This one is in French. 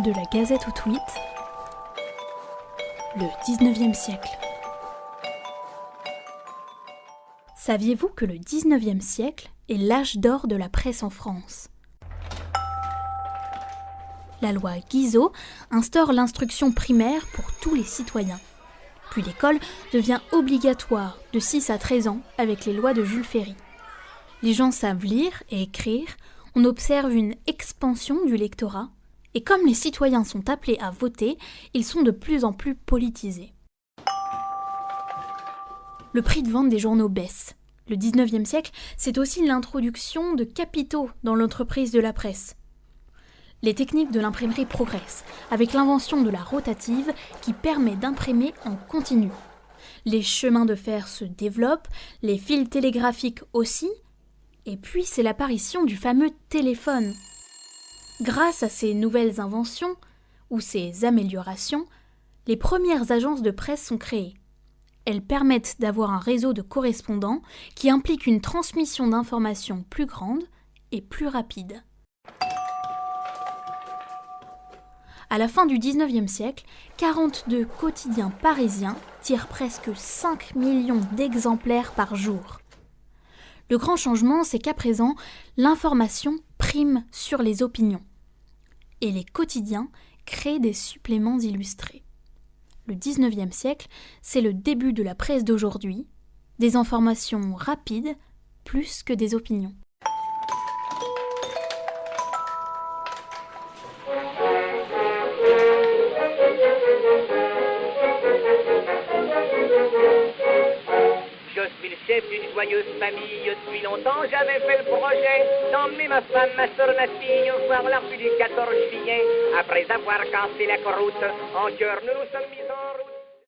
De la Gazette au tweet, le 19e siècle. Saviez-vous que le 19e siècle est l'âge d'or de la presse en France ? La loi Guizot instaure l'instruction primaire pour tous les citoyens. Puis l'école devient obligatoire de 6 à 13 ans avec les lois de Jules Ferry. Les gens savent lire et écrire, on observe une expansion du lectorat, et comme les citoyens sont appelés à voter, ils sont de plus en plus politisés. Le prix de vente des journaux baisse. Le 19e siècle, c'est aussi l'introduction de capitaux dans l'entreprise de la presse. Les techniques de l'imprimerie progressent, avec l'invention de la rotative qui permet d'imprimer en continu. Les chemins de fer se développent, les fils télégraphiques aussi, et puis c'est l'apparition du fameux téléphone. Grâce à ces nouvelles inventions, ou ces améliorations, les premières agences de presse sont créées. Elles permettent d'avoir un réseau de correspondants qui implique une transmission d'informations plus grande et plus rapide. À la fin du 19e siècle, 42 quotidiens parisiens tirent presque 5 millions d'exemplaires par jour. Le grand changement, c'est qu'à présent, l'information prime sur les opinions. Et les quotidiens créent des suppléments illustrés. Le 19e siècle, c'est le début de la presse d'aujourd'hui, des informations rapides plus que des opinions. Je suis le chef d'une joyeuse famille. Depuis longtemps j'avais fait le projet d'emmener ma femme, ma soeur, ma fille voir la rue du 14 juillet. Après avoir cassé la croûte, en cœur nous nous sommes mis en route.